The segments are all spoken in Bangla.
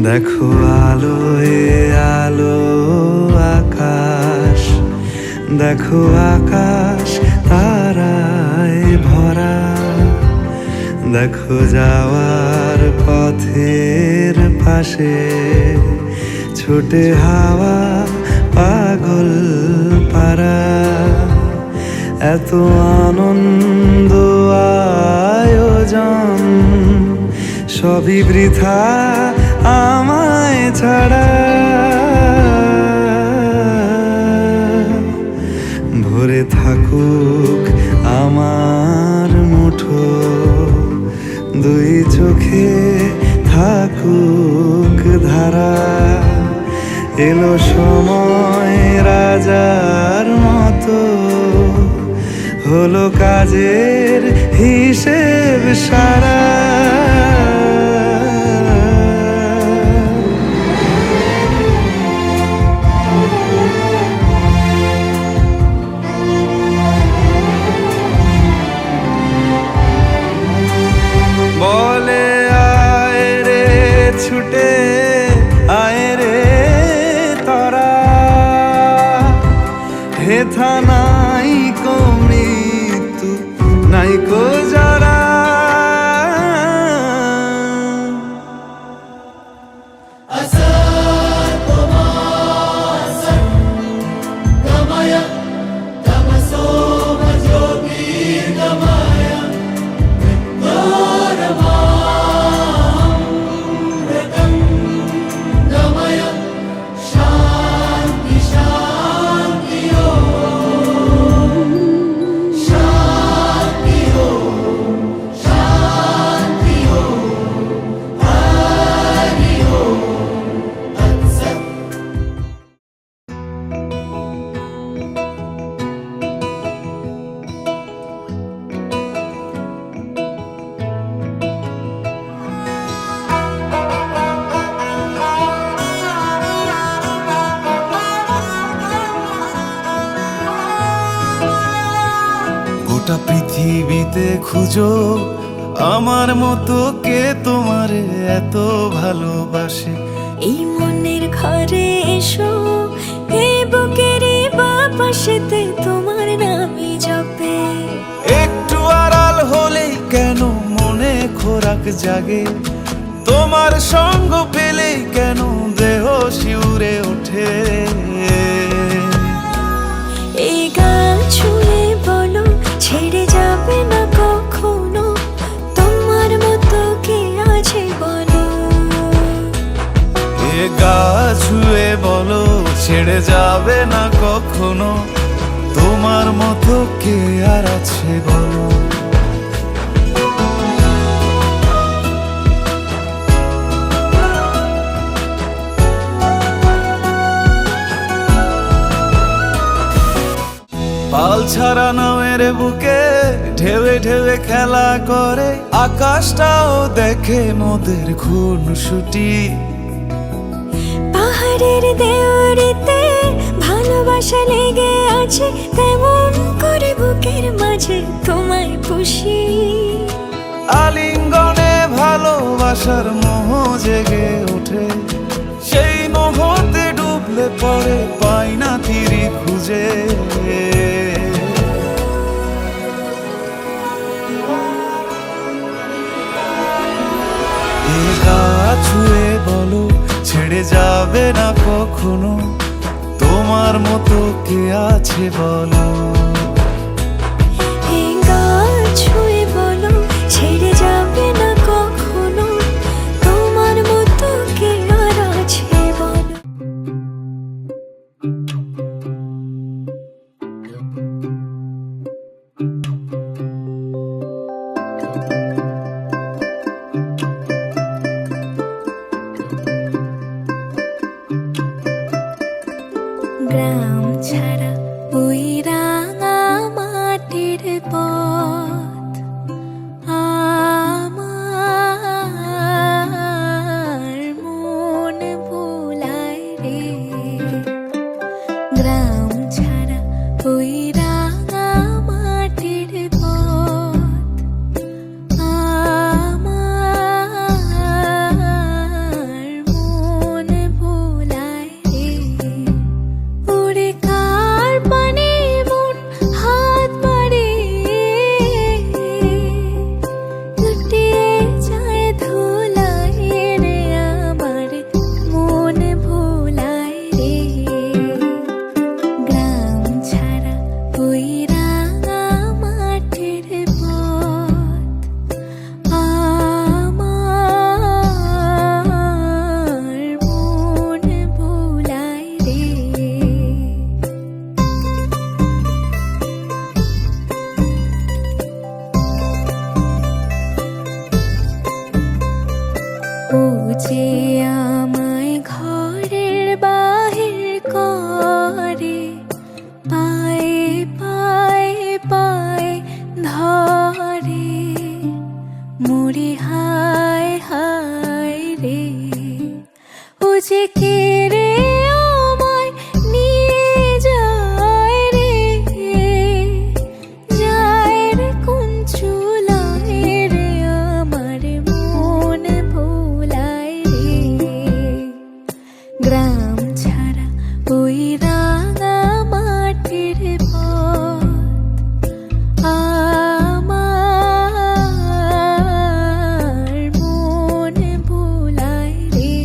দেখো আলোয় আলো আকাশ, দেখো আকাশ তারায় ভরা, দেখো যাওয়ার পথের পাশে ছোটে হাওয়া পাগল পারা। এত আনন্দ আয়োজন সবই বৃথা আমায় ছাড়া। ভরে থাকুক আমার মুঠো, দুই চোখে থাকুক ধারা। এলো সময় রাজার মতো, হলো কাজের হিসেব সারা। বলে আয় রে ছুটে আয় রে তোরা, হেথা নাই কো মৃত্যু নাই কো জরা। গোটা পৃথিবীতে খুঁজো আমার মতো কে তোমারে এত ভালোবাসে। এই মনের ঘরে এসো, এই বুকের বাপাশেতে তোমার নামই জপে। একটু আড়াল হলেই কেন মনে খোরাক জাগে, তোমার সঙ্গ পেলেই কেন দেহ শিউরে ওঠে। এই গান ছুঁয়ে বলো ছেড়ে যাবে না কখনো, তোমার মতো কে আছে বলো। এ গা ছুঁয়ে বলো ছেড়ে যাবে না কখনো, তোমার মতো কে আর আছে বলো। পাল ছাড়া নামের বুকে ঢেউে ঢেউে খেলা করে, আকাশটাও দেখে মোদের খুনসুটি। পাহাড়ের দেওয়ারিতে ভালোবাসা লেগে আছে, তেমন করে বুকের মাঝে তোমায় খুশি। আলিঙ্গনে ভালোবাসার মোহ জেগে ওঠে, সেই মোহতে ডুবলে পরে পাই না তীরে খুঁজে। এ গা ছুঁয়ে বলো ছেড়ে যাবে না কখনো, তোমার মতো কে আছে বলো। এই গান ছুঁয়ে বলো ছেড়ে যাবে না কখনো, তোমার মতো কে আর আছে বলো। গ্রাম ছাড়া ওই রাঙা ও যে আমায় ঘরের বাহির করে, পায়ে পায়ে পায়ে ধরে, মরি হায় হায় রে। ও যে কে রে আমায় নিয়ে যায় রে, যায় রে কোন চুলায় রে, আমার মন ভোলায় রে। গ্রাম ছাড়া ওই রাঙা মাটির পথ আমার মন ভোলায় রে।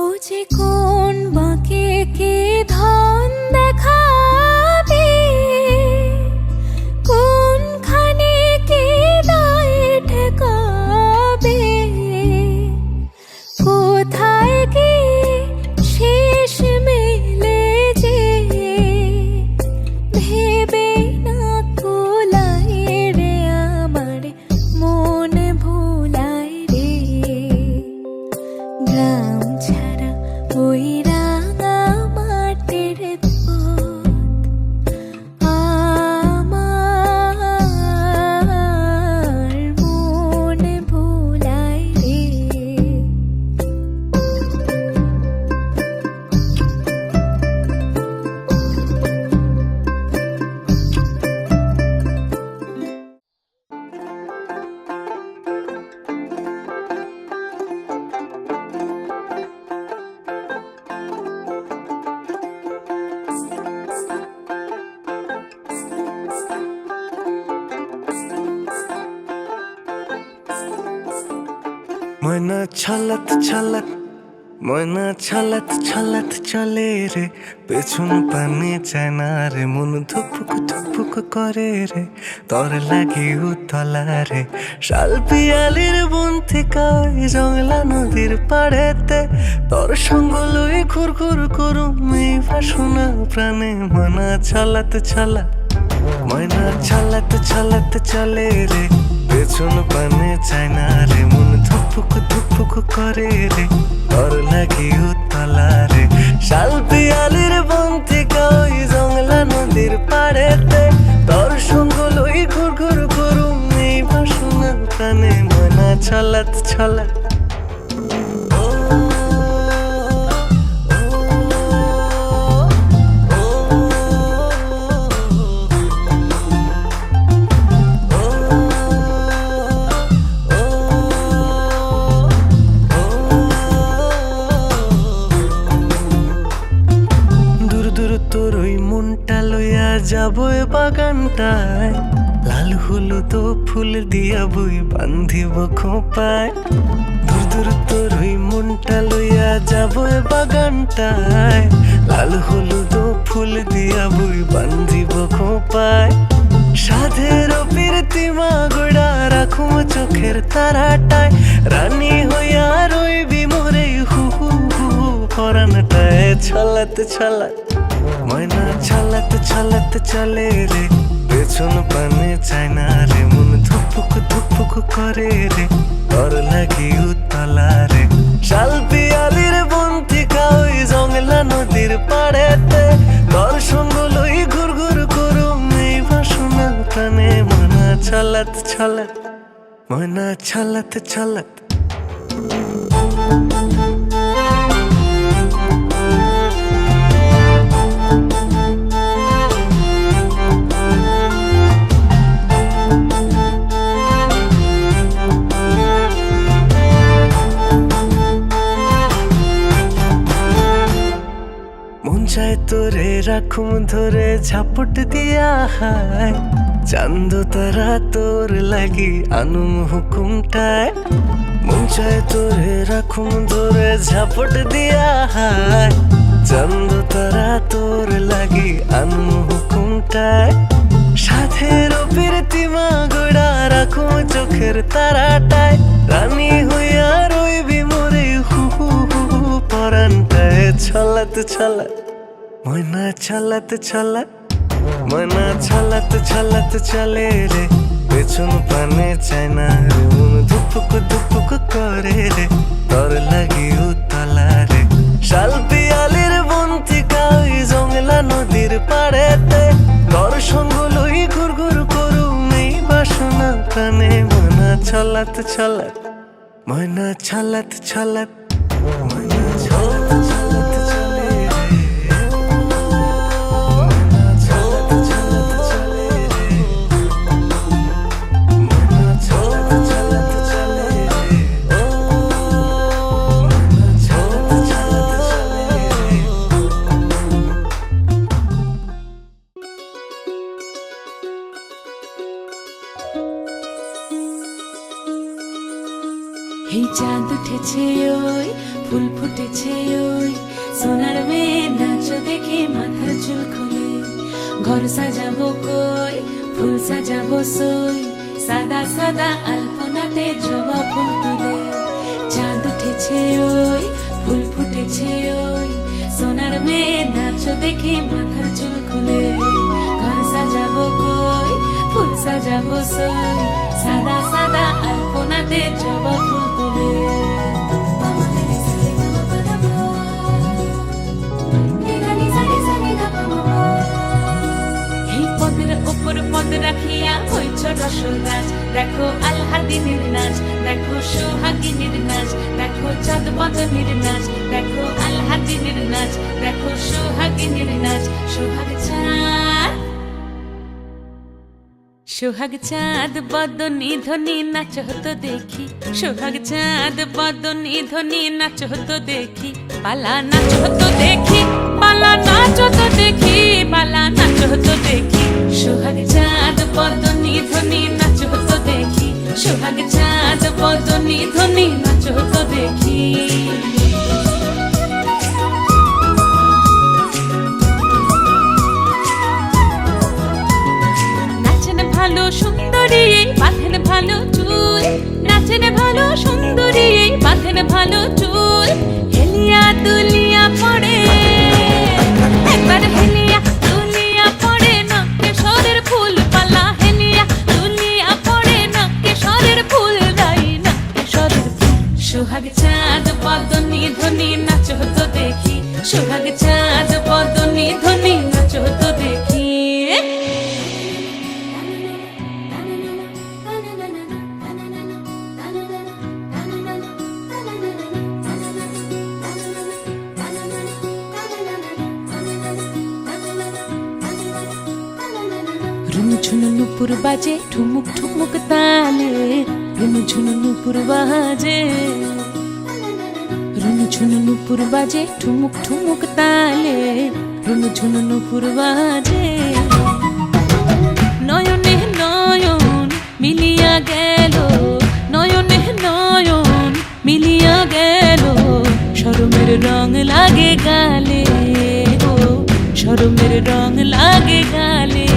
ও যে কোন বাঁকে কে ধন দেখাবে, কোনখানে কে দায় ঠেকাবে, কোথায় কি শেষ মেলে যে, ভেবে না কোলায় রে, আমার মন ভোলায় রে। গ্রাম ছাড়া ওই রাঙা মাটির পথ আমার মন ভোলায় রে। ময়না ছলত ছলত, ময়না ছলত ছলত চলে রে, পেছন পানে চায় না রে, মন ধুপুক ধুপুক করে রে, তোর লাগে উতলা রে। শাল পিয়ালির বন থেকে জংলা নদীর পাড়েতে, তোর সঙ্গ লই ঘুর ঘুর করুম এই বাসনা প্রাণে। ময়না ছলত ছলত, ময়না ছলত ছলত চলে রে, পেছন পানে চায় না রে, মন ধুপুক ধুপুক করে রে, তোর লাগি উতলা রে। শাল পিয়ালির বন থেকে ওই জংলা নদীর পাড়েতে, তোর সঙ্গ লই ঘুর ঘুর করুম এই বাসনা প্রাণে। ময়না ছলত ছলত। তোর ওই মনটা লইয়া যাবো বাগানটায়, লাল হলুদ ফুল দিয়া বই বান্ধিব খোপায়। দূর দূর তোর ওই মনটা লইয়া যাবো বাগানটায়, লাল হলুদ ফুল দিয়া বই বান্ধিব খোপায়। সাধের প্রীতিমা গোড়া রাখুম চোখের তারাটায়, রানী হইয়া রইবি মোরে হু হু হু পরানটায়। ছলত ছলত, ময়না ছলত ছলত চলে রে, পেছন পানে চায় না রে, মন ধুপুক ধুপুক করে রে, তোর লাগি উতলা রে। শাল পিয়ালির বন থেকে ওই জংলা নদীর পাড়েতে, তোর সঙ্গ লই ঘুর ঘুর করুম এই বাসনা প্রাণে। ময়না ছলত ছলত, ময়না ছলত ছলত। মন চায় তোরে রাখুম ধরে ঝাপট দিয়া হায়, চান্দ তারা তোর লাগি আনুম হুকুমটায়। মন চায় তোরে রাখুম ধরে ঝাপট দিয়া হায়, চান্দ তারা তোর লাগি আনুম হুকুমটায়। সাধের প্রীতিমা গোড়া রাখুম চোখের তারাটায়, রানী হইয়া রইবি মোরে হু হু হু পরান বাগানটায় ছলাত ছলাত ময়না ছলাত ছলাত ময়না ছলাত ছলাত চলে রে পেছন পানে চায় না রে মন ধুপুক ধুপুক করে রে তোর লাগি উতলা রে শাল পিয়ালির বন্তিকা ওই জংলা নদীর পাড়েতে তোর সঙ্গ লই ঘুর ঘুর করু নেই বাসনা প্রাণে ময়না ছলাত ছলাত ময়না ছলাত ছলাত ময়না ছলাত ছলাত চলে রে ময়না ছলাত ছলাত চলে রে ময়না ছলাত ছলাত চলে রে ময়না ছলাত ছলাত চলে রে এই চাঁদ উঠেছে ওই ফুল ফুটেছে ওই সোনার মেয়ে নাচ দেখে মাথার চুল খুলে ঘর সাজাবো কই ফুল সাজাবো সই সাদা সাদা আলপনাতে জবা ফুল তুলে চাঁদ উঠেছে ওই ফুল ফুটেছে ওই সোনার মেয়ে নাচ দেখে মাথার চুল খুলে ঘর সাজাবো কই ফুল সাজাবো সই সাদা সাদা আলপনাতে জবা ফুল তুলে এই পদের ওপর পদ রাখিয়া হইছ রসল গাছ দেখো আলহাদিনের নাচ দেখো সোহাগিনীর নাচ দেখো চাঁদ বদনের নাচ দেখো আলহাদিনের নাচ দেখো সোহাগিনীর নাচ সোহাগ চাঁদ সোহাগ চাঁদ বদনী ধ্বনি নাচ হতো দেখি সোহাগ চাঁদ বদনী ধ্বনি নাচ হতো দেখি পালা নাচ হতো দেখি পালা নাচ হতো দেখি পালা নাচ হতো দেখি সোহাগ চাঁদ বদনী ধ্বনি নাচ হতো দেখি সোহাগ চাঁদ বদনী ধ্বনি নাচ হতো দেখি ভালো সুন্দরী বাঁধেন ভালো চুল নাচেন ভালো সুন্দরী বাঁধেন ভালো চুল হেলিয়া দুলিয়া পড়ে একবার হেলিয়া দুলিয়া পড়ে নকে সরের ফুল পালা হেলিয়া দুলিয়া পড়ে নকে সরের ফুল দাই নকে সরের ফুল সোহাগ চাঁদ বদনী ধ্বনি নাচ হতো দেখি সোহাগ চাঁদ বদনী ধ্বনি নাচ হতো দেখি ঝুনু নুপুর বাজে ঠুমুক ঠুমুক তালে রুনু ঝুনু নুপুর বাজে রুনু ঝুনু নুপুর বাজে ঠুমুক ঠুমুক তালে রুনু ঝুনু নুপুর বাজে নয়নে নয়ন মিলিয়া গেল নয়নে নয়ন মিলিয়া গেল শরমের রং লাগে গালে ও শরমের রং লাগে গালে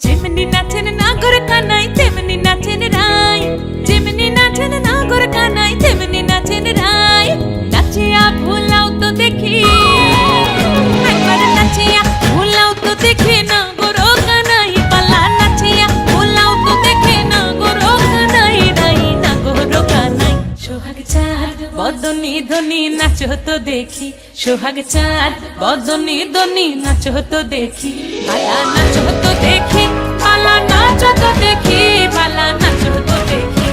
যেমনি নাচেন নাগর কানাই তেমনি নাচেন রাই যেমনি নাচেন নাগর কানাই তেমনি নাচেন রাই নাচিয়া ভুলাও তো দেখি একবার নাচিয়া ভুলাও তো দেখি নাগর কানাই পালা নাচিয়া ভুলাও তো দেখি নাগর কানাই রাই নাগর কানাই সোহাগ চাঁদ বদনী ধ্বনি নাচ হতো দেখি সোহাগ চাঁদ বদনী ধ্বনি নাচ হতো দেখি পালা নাচ হতো দেখি পালা নাচ হতো দেখি পালা নাচ হতো দেখি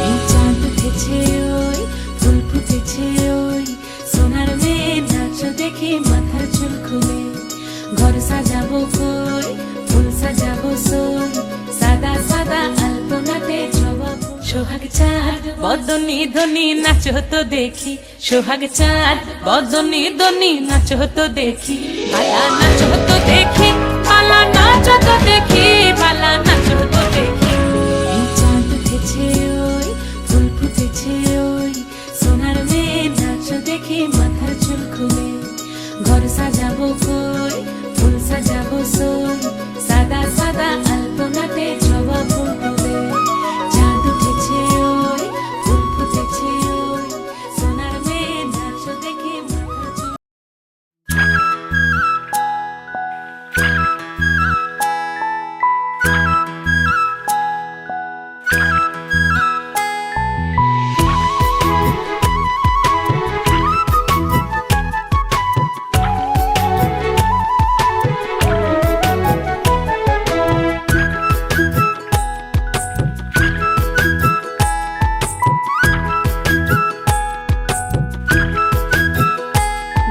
এই চাঁদ উঠেছে ওই ফুল ফুটেছে ওই সোনার মেয়ে নাচ দেখি মাথার চুল খুলে ঘর সাজাবো কই ফুল সাজাবো সই সাদা সাদা আলপনাতে জবা সোহাগ চাঁদ বদনী ধ্বনি নাচ হতো দেখি সোহাগ চাঁদ বদনী ধ্বনি নাচ হতো দেখি পালা নাচ হতো দেখি পালা নাচ হতো দেখি পালা নাচ হতো দেখি এই চাঁদ উঠেছে ওই ফুল ফুটেছে ওই সোনার মেয়ে নাচ দেখি মাথার চুল খুলে ঘর সাজাবো কই ফুল সাজাবো সই সাদা সাদা আলপনাতে জবা ফুল তুলে চাঁদ উঠেছে ওই ফুল ফুটেছে ওই সোনার মেয়ে নাচ দেখি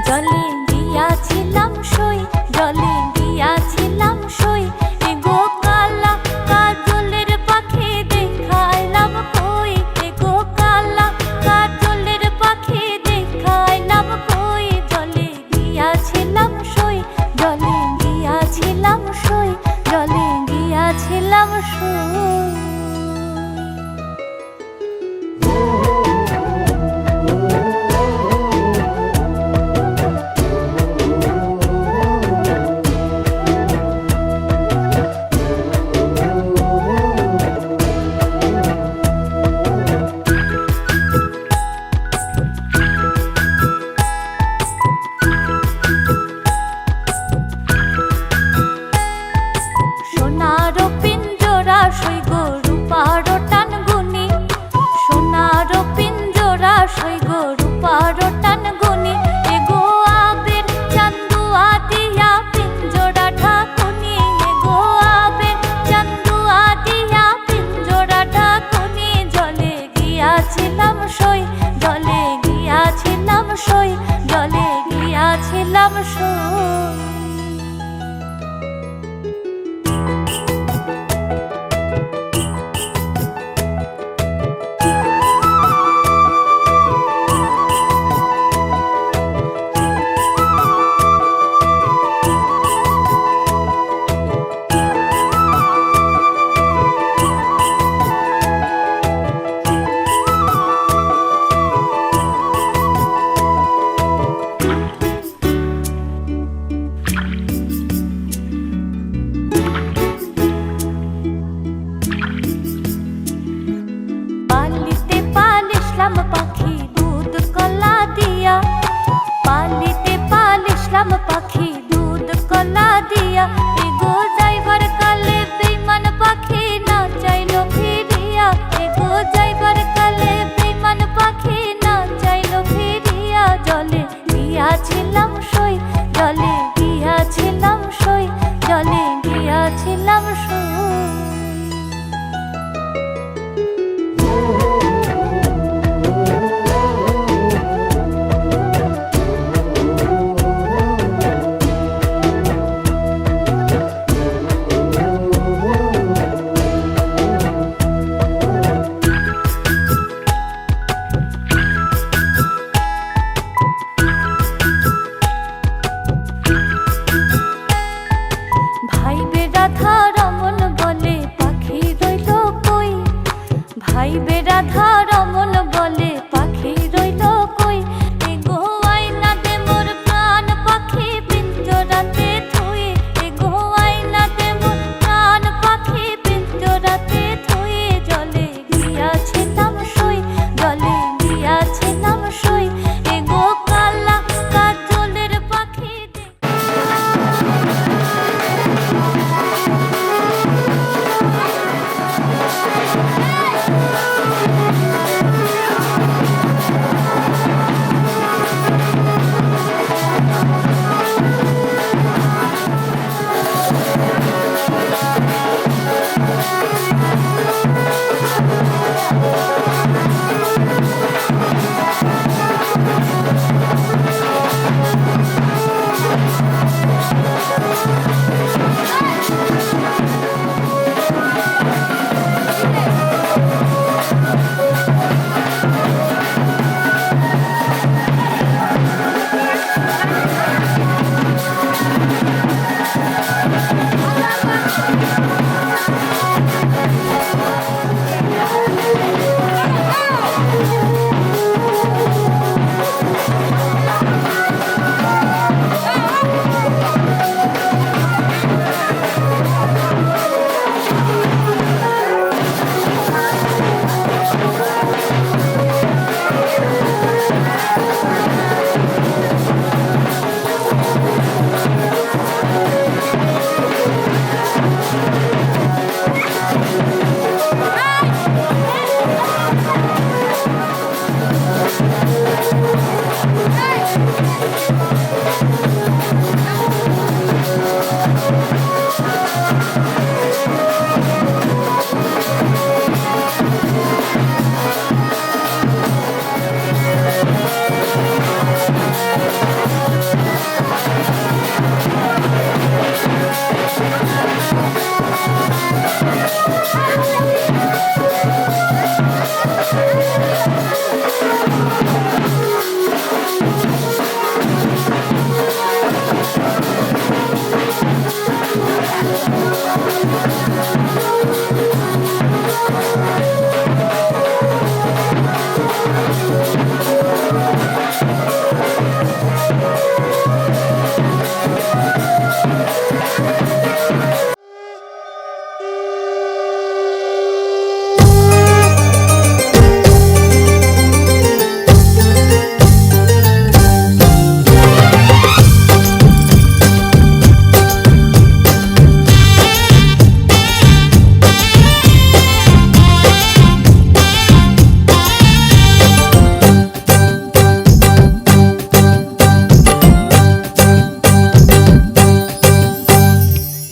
জলে গিয়াছিলাম সই, জলে গিয়াছিলাম সই, এগো কালা কাজলের পাখি দেখাইলাম কই, এগো কালা কাজলের পাখি দেখাইলাম কই, জলে গিয়াছিলাম সই, জলে গিয়াছিলাম সই, জলে গিয়াছিলাম সই। সোনার পিঞ্জরা সই গো রূপার টান গুনি, সোনার পিঞ্জরা সই গো রূপার টান গুনি, এগো আবের চান্দুয়া দিয়া পিঞ্জরা ঢাকুনি, এগো আবের চান্দুয়া দিয়া পিঞ্জরা ঢাকুনি, জলে গিয়াছিলাম সই, জলে গিয়াছিলাম সই, জলে গিয়াছিলাম সই। পালিতে পালিশলাম পাখি দুধ কলা দিয়া, পালিতে পালিশলাম পাখি দুধ কলা দিয়া, এগো যাইবার কালে বেইমান পাখি না চাইলো ফিরিয়া, এগো যাইবার কালে বেইমান পাখি না চাইলো ফিরিয়া, জলে গিয়াছিলাম সই, জলে গিয়াছিলাম সই, জলে গিয়াছিলাম সই।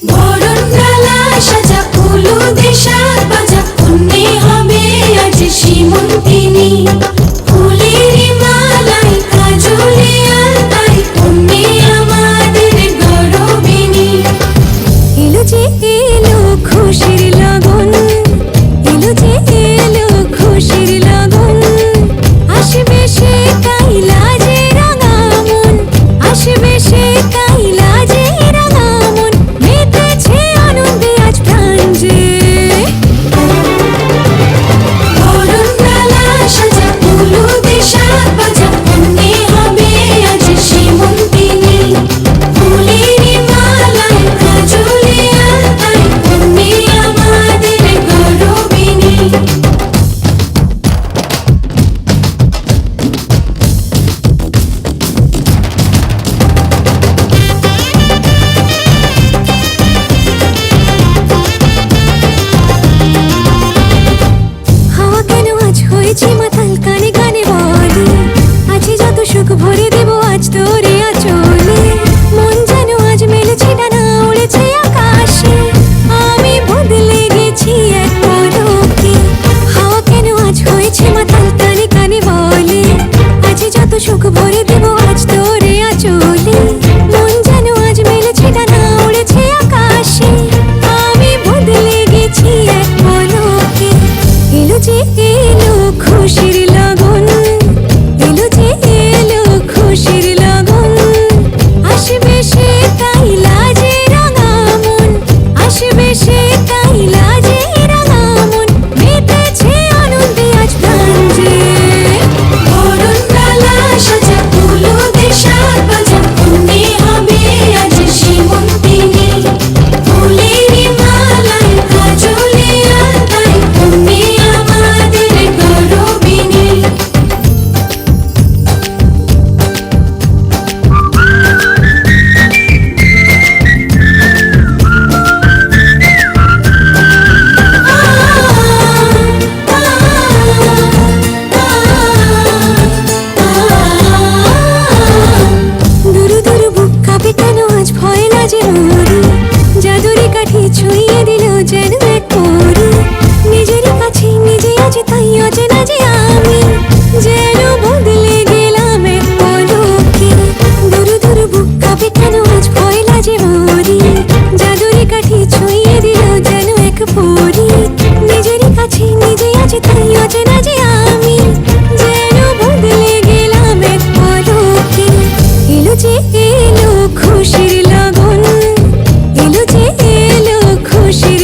বরণডালা সাজা উলুদে শাক বাজা কন্যে হবে আজ সীমন্তিনী ফুলের মালাই কাজলে আলতায় কন্যে আমাদের গৌরবিনী এলো যে এলো খুশির লগন এলো যে এলো খুশির লগন আসবে সে কাইলা যে রাঙা মন আসবে সে কাইলা যে রাঙা মন মেতেছে আনন্দে আজ প্রাণ যে বরণডালা সাজা উলুদে শাক বাজা কন্যে হবে আজ সীমন্তিনী ফুলের মালায় কাজলে আলতায় কন্যে আমাদের গৌরবিনী হাওয়া কেন আজ হয়েছে মাতাল কানে কানে বলে আছে যত সুখ ভরে দেব আজ তোরে আচলে মন যেন আজ মেলেছে ডানা উড়েছে আকাশে আমি বদলে গেছি এক পলকে হাওয়া কেন আজ হয়েছে মাতাল কানে কানে বলে আছে যত সুখ ভরে দেব আজ তোরে আচলে মন যেন আজ মেলেছে ডানা উড়েছে আকাশে আমি বদলে গেছি এক পলকে এলো যে এলো খুশির লগন এলো যে এলো খুশির লগন আসবে সে কাইলা যে রাঙা মন আসবে সে কাইলা যে রাঙা মন মেতেছে আনন্দে আজ প্রাণ যে বরণডালা সাজা উলুদে শাক বাজা কন্যে হবে আজ সীমন্তিনী ফুলের মালায় কাজলে আলতায় কন্যে আমাদের গৌরবিনী দুরু দুরু বুক কাঁপে কেন আজ ভয় লাজে মরি জাদুরি কাঠি ছুঁয়ে দিল যেন এক পরি নিজেরই কাছে নিজে আছে তাই অচেনা যে আমি যেন বদলে গেলাম এক পলকে দুরু দুরু বুক কাঁপে কেন আজ ভয় লাজে মরি জাদুরি কাঠি ছুঁয়ে দিল যেন এক পরি নিজেরই কাছে নিজে আছে তাই অচেনা যে আমি যেন বদলে গেলাম এক পলকে এলো যে এলো খুশির লগন এলো যে এলো খুশির